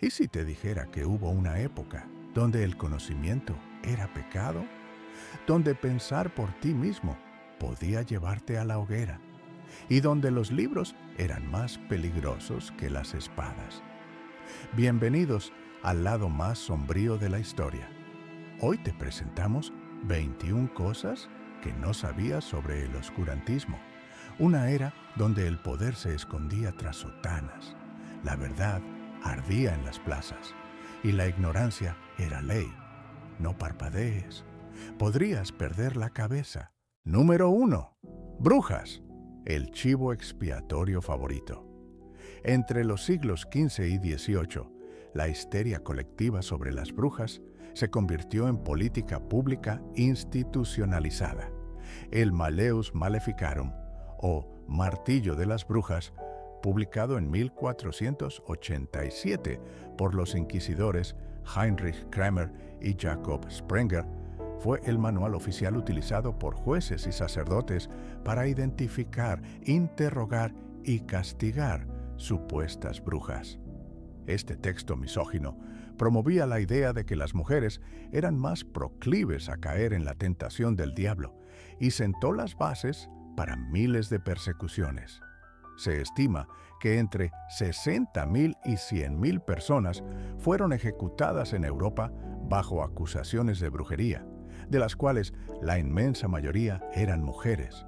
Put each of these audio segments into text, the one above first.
¿Y si te dijera que hubo una época donde el conocimiento era pecado? Donde pensar por ti mismo podía llevarte a la hoguera, y donde los libros eran más peligrosos que las espadas. Bienvenidos al lado más sombrío de la historia. Hoy te presentamos 21 cosas que no sabías sobre el oscurantismo, una era donde el poder se escondía tras sotanas, la verdad ardía en las plazas y la ignorancia era ley. No parpadees, podrías perder la cabeza. Número 1. Brujas, el chivo expiatorio favorito. Entre los siglos XV y XVIII, la histeria colectiva sobre las brujas se convirtió en política pública institucionalizada. El Malleus Maleficarum, o Martillo de las Brujas, publicado en 1487 por los inquisidores Heinrich Kramer y Jacob Sprenger, fue el manual oficial utilizado por jueces y sacerdotes para identificar, interrogar y castigar supuestas brujas. Este texto misógino promovía la idea de que las mujeres eran más proclives a caer en la tentación del diablo y sentó las bases para miles de persecuciones. Se estima que entre 60.000 y 100.000 personas fueron ejecutadas en Europa bajo acusaciones de brujería, de las cuales la inmensa mayoría eran mujeres.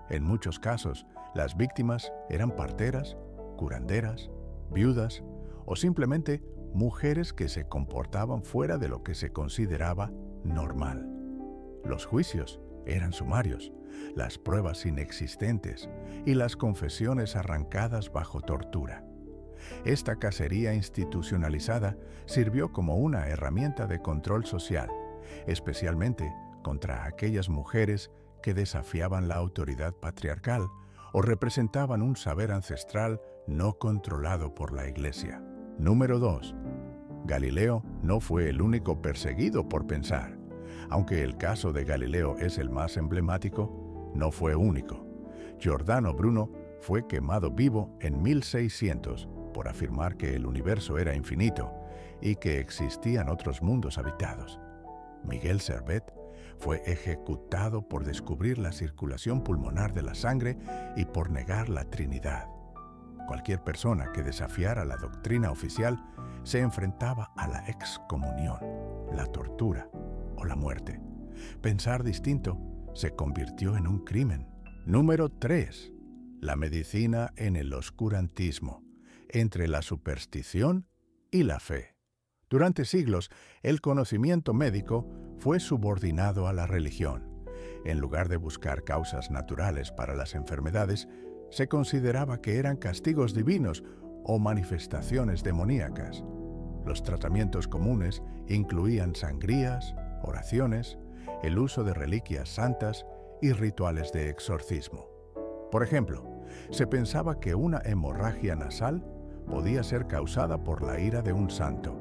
En muchos casos, las víctimas eran parteras, curanderas, viudas o simplemente mujeres que se comportaban fuera de lo que se consideraba normal. Los juicios eran sumarios, las pruebas inexistentes y las confesiones arrancadas bajo tortura. Esta cacería institucionalizada sirvió como una herramienta de control social, especialmente contra aquellas mujeres que desafiaban la autoridad patriarcal o representaban un saber ancestral no controlado por la Iglesia. Número 2. Galileo no fue el único perseguido por pensar. Aunque el caso de Galileo es el más emblemático, no fue único. Giordano Bruno fue quemado vivo en 1600 por afirmar que el universo era infinito y que existían otros mundos habitados. Miguel Servet fue ejecutado por descubrir la circulación pulmonar de la sangre y por negar la Trinidad. Cualquier persona que desafiara la doctrina oficial se enfrentaba a la excomunión, la tortura o la muerte. Pensar distinto se convirtió en un crimen. Número 3. La medicina en el oscurantismo, entre la superstición y la fe. Durante siglos, el conocimiento médico fue subordinado a la religión. En lugar de buscar causas naturales para las enfermedades, se consideraba que eran castigos divinos o manifestaciones demoníacas. Los tratamientos comunes incluían sangrías, oraciones, el uso de reliquias santas y rituales de exorcismo. Por ejemplo, se pensaba que una hemorragia nasal podía ser causada por la ira de un santo,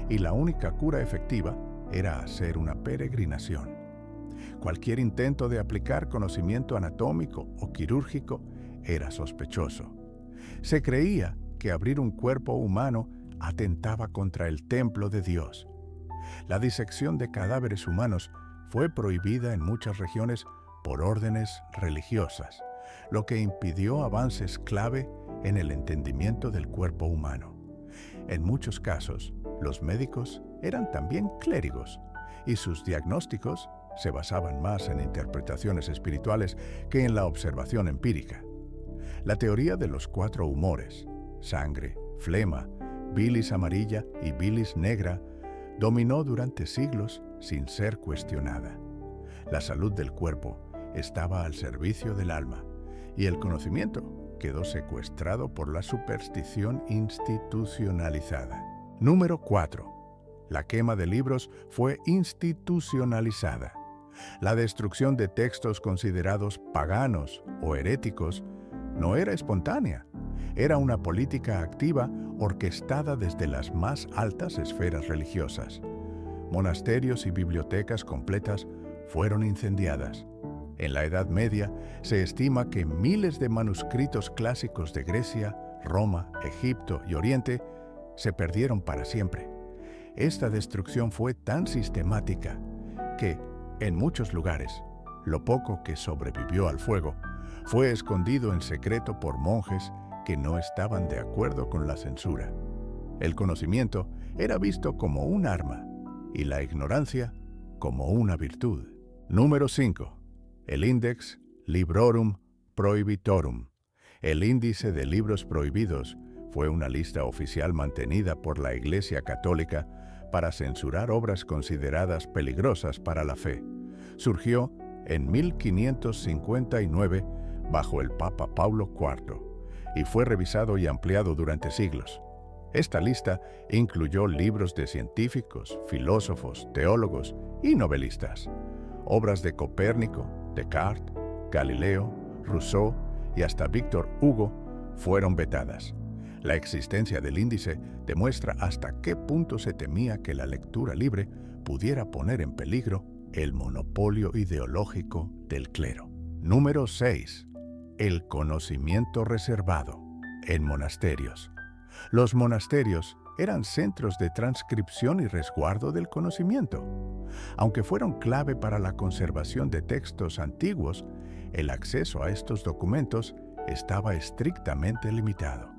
y la única cura efectiva era hacer una peregrinación. Cualquier intento de aplicar conocimiento anatómico o quirúrgico era sospechoso. Se creía que abrir un cuerpo humano atentaba contra el templo de Dios. La disección de cadáveres humanos fue prohibida en muchas regiones por órdenes religiosas, lo que impidió avances clave en el entendimiento del cuerpo humano. En muchos casos, los médicos eran también clérigos, y sus diagnósticos se basaban más en interpretaciones espirituales que en la observación empírica. La teoría de los 4 humores, sangre, flema, bilis amarilla y bilis negra, dominó durante siglos sin ser cuestionada. La salud del cuerpo estaba al servicio del alma, y el conocimiento quedó secuestrado por la superstición institucionalizada. Número 4. La quema de libros fue institucionalizada. La destrucción de textos considerados paganos o heréticos no era espontánea. Era una política activa orquestada desde las más altas esferas religiosas. Monasterios y bibliotecas completas fueron incendiadas. En la Edad Media se estima que miles de manuscritos clásicos de Grecia, Roma, Egipto y Oriente se perdieron para siempre. Esta destrucción fue tan sistemática que, en muchos lugares, lo poco que sobrevivió al fuego fue escondido en secreto por monjes que no estaban de acuerdo con la censura. El conocimiento era visto como un arma y la ignorancia como una virtud. Número 5. El Index Librorum Prohibitorum. El índice de libros prohibidos fue una lista oficial mantenida por la Iglesia Católica para censurar obras consideradas peligrosas para la fe. Surgió en 1559 bajo el Papa Paulo IV y fue revisado y ampliado durante siglos. Esta lista incluyó libros de científicos, filósofos, teólogos y novelistas. Obras de Copérnico, Descartes, Galileo, Rousseau y hasta Víctor Hugo fueron vetadas. La existencia del índice demuestra hasta qué punto se temía que la lectura libre pudiera poner en peligro el monopolio ideológico del clero. Número 6. El conocimiento reservado en monasterios. Los monasterios eran centros de transcripción y resguardo del conocimiento. Aunque fueron clave para la conservación de textos antiguos, el acceso a estos documentos estaba estrictamente limitado.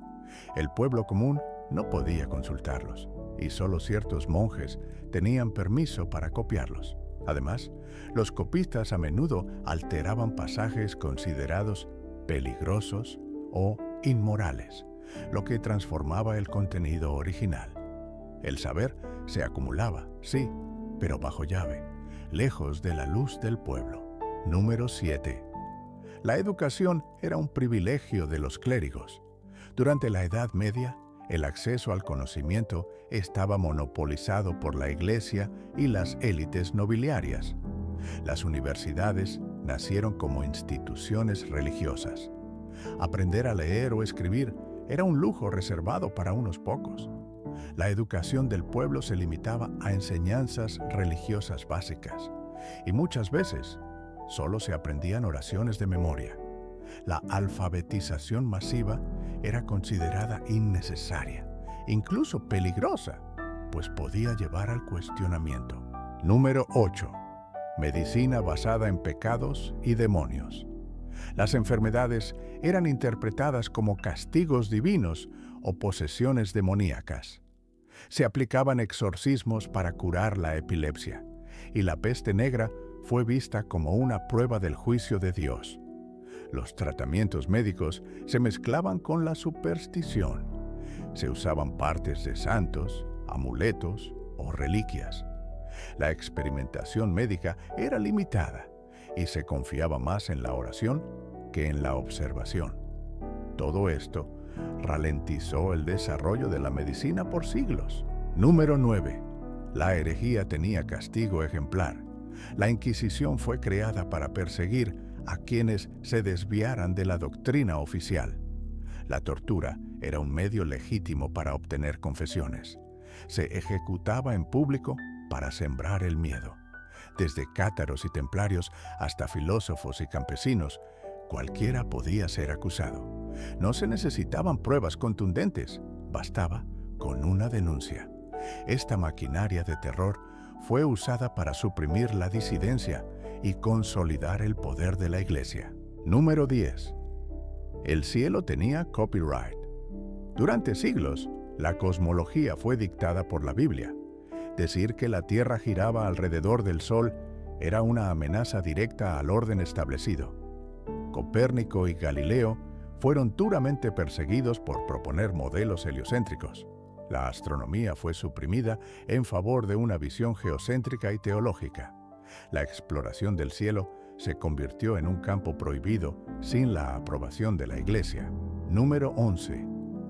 El pueblo común no podía consultarlos, y solo ciertos monjes tenían permiso para copiarlos. Además, los copistas a menudo alteraban pasajes considerados peligrosos o inmorales, lo que transformaba el contenido original. El saber se acumulaba, sí, pero bajo llave, lejos de la luz del pueblo. Número 7. La educación era un privilegio de los clérigos. Durante la Edad Media, el acceso al conocimiento estaba monopolizado por la Iglesia y las élites nobiliarias. Las universidades nacieron como instituciones religiosas. Aprender a leer o escribir era un lujo reservado para unos pocos. La educación del pueblo se limitaba a enseñanzas religiosas básicas, y muchas veces solo se aprendían oraciones de memoria. La alfabetización masiva era considerada innecesaria, incluso peligrosa, pues podía llevar al cuestionamiento. Número 8. Medicina basada en pecados y demonios. Las enfermedades eran interpretadas como castigos divinos o posesiones demoníacas. Se aplicaban exorcismos para curar la epilepsia, y la peste negra fue vista como una prueba del juicio de Dios. Los tratamientos médicos se mezclaban con la superstición. Se usaban partes de santos, amuletos o reliquias. La experimentación médica era limitada y se confiaba más en la oración que en la observación. Todo esto ralentizó el desarrollo de la medicina por siglos. Número 9. La herejía tenía castigo ejemplar. La Inquisición fue creada para perseguir a quienes se desviaran de la doctrina oficial. La tortura era un medio legítimo para obtener confesiones. Se ejecutaba en público para sembrar el miedo. Desde cátaros y templarios hasta filósofos y campesinos, cualquiera podía ser acusado. No se necesitaban pruebas contundentes, bastaba con una denuncia. Esta maquinaria de terror fue usada para suprimir la disidencia y consolidar el poder de la Iglesia. Número 10. El cielo tenía copyright. Durante siglos, la cosmología fue dictada por la Biblia. Decir que la Tierra giraba alrededor del Sol era una amenaza directa al orden establecido. Copérnico y Galileo fueron duramente perseguidos por proponer modelos heliocéntricos. La astronomía fue suprimida en favor de una visión geocéntrica y teológica. La exploración del cielo se convirtió en un campo prohibido sin la aprobación de la Iglesia. Número 11.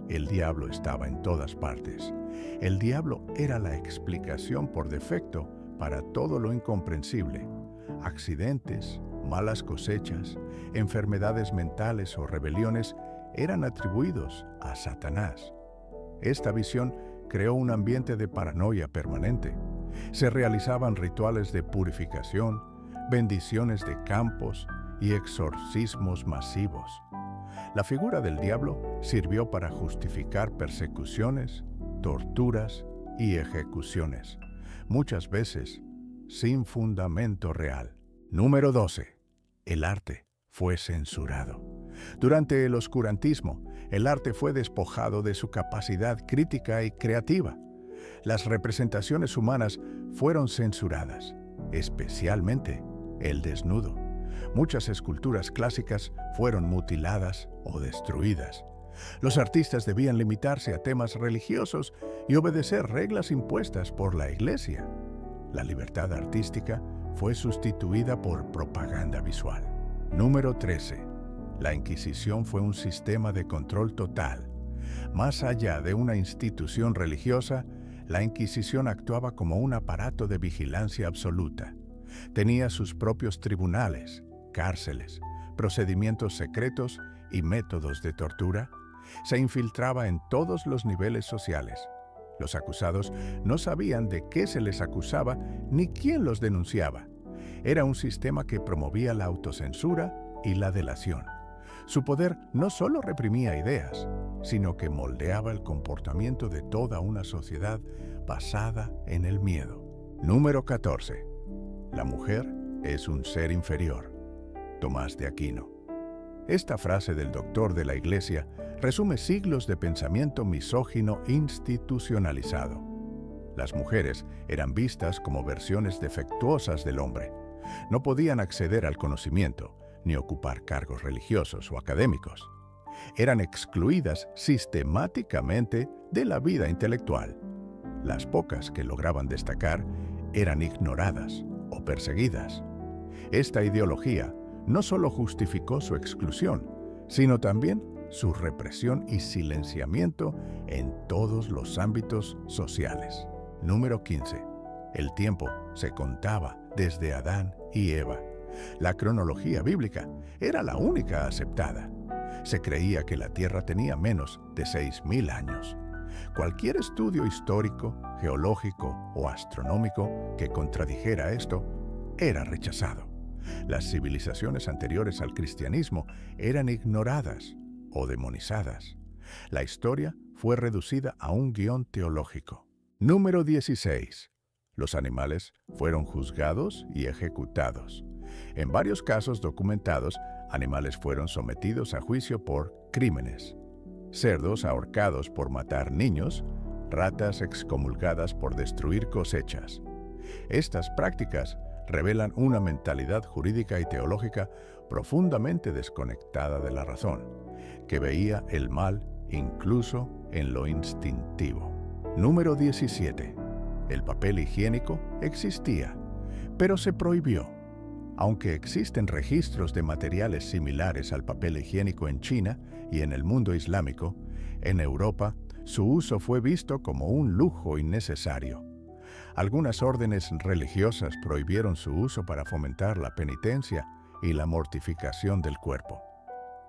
El diablo estaba en todas partes. El diablo era la explicación por defecto para todo lo incomprensible. Accidentes, malas cosechas, enfermedades mentales o rebeliones eran atribuidos a Satanás. Esta visión creó un ambiente de paranoia permanente. Se realizaban rituales de purificación, bendiciones de campos y exorcismos masivos. La figura del diablo sirvió para justificar persecuciones, torturas y ejecuciones, muchas veces sin fundamento real. Número 12. El arte fue censurado. Durante el oscurantismo, el arte fue despojado de su capacidad crítica y creativa. Las representaciones humanas fueron censuradas, especialmente el desnudo. Muchas esculturas clásicas fueron mutiladas o destruidas. Los artistas debían limitarse a temas religiosos y obedecer reglas impuestas por la Iglesia. La libertad artística fue sustituida por propaganda visual. Número 13. La Inquisición fue un sistema de control total. Más allá de una institución religiosa, la Inquisición actuaba como un aparato de vigilancia absoluta. Tenía sus propios tribunales, cárceles, procedimientos secretos y métodos de tortura. Se infiltraba en todos los niveles sociales. Los acusados no sabían de qué se les acusaba ni quién los denunciaba. Era un sistema que promovía la autocensura y la delación. Su poder no solo reprimía ideas, sino que moldeaba el comportamiento de toda una sociedad basada en el miedo. Número 14. La mujer es un ser inferior. Tomás de Aquino. Esta frase del doctor de la Iglesia resume siglos de pensamiento misógino institucionalizado. Las mujeres eran vistas como versiones defectuosas del hombre. No podían acceder al conocimiento, ni ocupar cargos religiosos o académicos. Eran excluidas sistemáticamente de la vida intelectual. Las pocas que lograban destacar eran ignoradas o perseguidas. Esta ideología no solo justificó su exclusión, sino también su represión y silenciamiento en todos los ámbitos sociales. Número 15. El tiempo se contaba desde Adán y Eva. La cronología bíblica era la única aceptada. Se creía que la Tierra tenía menos de 6.000 años. Cualquier estudio histórico, geológico o astronómico que contradijera esto era rechazado. Las civilizaciones anteriores al cristianismo eran ignoradas o demonizadas. La historia fue reducida a un guión teológico. Número 16. Los animales fueron juzgados y ejecutados. En varios casos documentados, animales fueron sometidos a juicio por crímenes. Cerdos ahorcados por matar niños, ratas excomulgadas por destruir cosechas. Estas prácticas revelan una mentalidad jurídica y teológica profundamente desconectada de la razón, que veía el mal incluso en lo instintivo. Número 17. El papel higiénico existía, pero se prohibió. Aunque existen registros de materiales similares al papel higiénico en China y en el mundo islámico, en Europa su uso fue visto como un lujo innecesario. Algunas órdenes religiosas prohibieron su uso para fomentar la penitencia y la mortificación del cuerpo.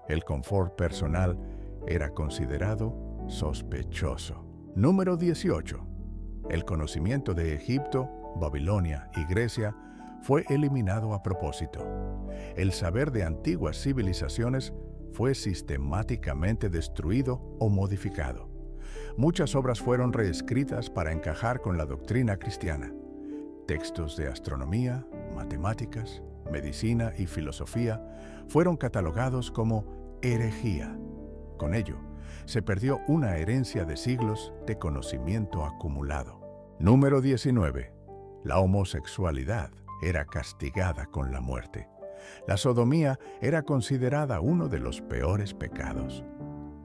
El confort personal era considerado sospechoso. Número 18. El conocimiento de Egipto, Babilonia y Grecia fue eliminado a propósito. El saber de antiguas civilizaciones fue sistemáticamente destruido o modificado. Muchas obras fueron reescritas para encajar con la doctrina cristiana. Textos de astronomía, matemáticas, medicina y filosofía fueron catalogados como herejía. Con ello, se perdió una herencia de siglos de conocimiento acumulado. Número 19. La homosexualidad era castigada con la muerte. La sodomía era considerada uno de los peores pecados.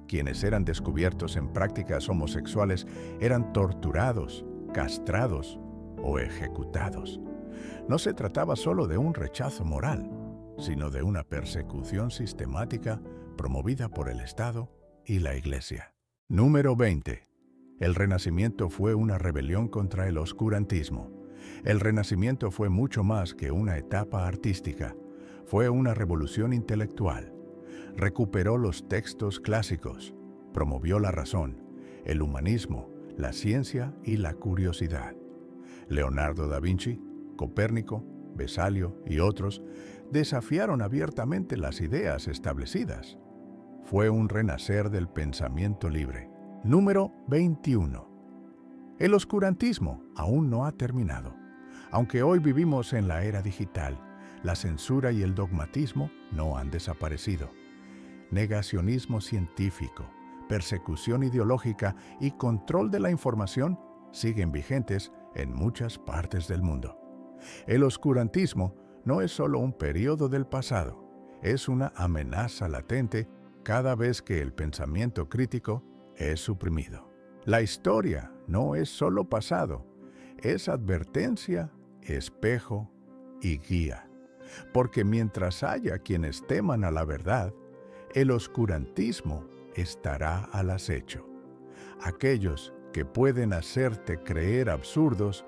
Quienes eran descubiertos en prácticas homosexuales eran torturados, castrados o ejecutados. No se trataba solo de un rechazo moral, sino de una persecución sistemática promovida por el Estado y la Iglesia. Número 20. El Renacimiento fue una rebelión contra el oscurantismo. El Renacimiento fue mucho más que una etapa artística. Fue una revolución intelectual. Recuperó los textos clásicos, promovió la razón, el humanismo, la ciencia y la curiosidad. Leonardo da Vinci, Copérnico, Vesalio y otros desafiaron abiertamente las ideas establecidas. Fue un renacer del pensamiento libre. Número 21. El oscurantismo aún no ha terminado. Aunque hoy vivimos en la era digital, la censura y el dogmatismo no han desaparecido. Negacionismo científico, persecución ideológica y control de la información siguen vigentes en muchas partes del mundo. El oscurantismo no es solo un periodo del pasado, es una amenaza latente cada vez que el pensamiento crítico es suprimido. La historia no es solo pasado, es advertencia, espejo y guía. Porque mientras haya quienes teman a la verdad, el oscurantismo estará al acecho. Aquellos que pueden hacerte creer absurdos,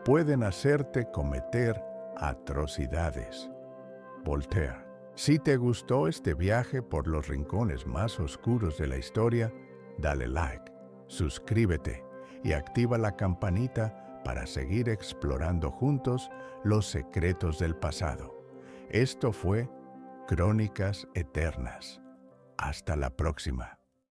pueden hacerte cometer atrocidades. Voltaire. Si te gustó este viaje por los rincones más oscuros de la historia, dale like, suscríbete y activa la campanita para seguir explorando juntos los secretos del pasado. Esto fue Crónicas Eternas. Hasta la próxima.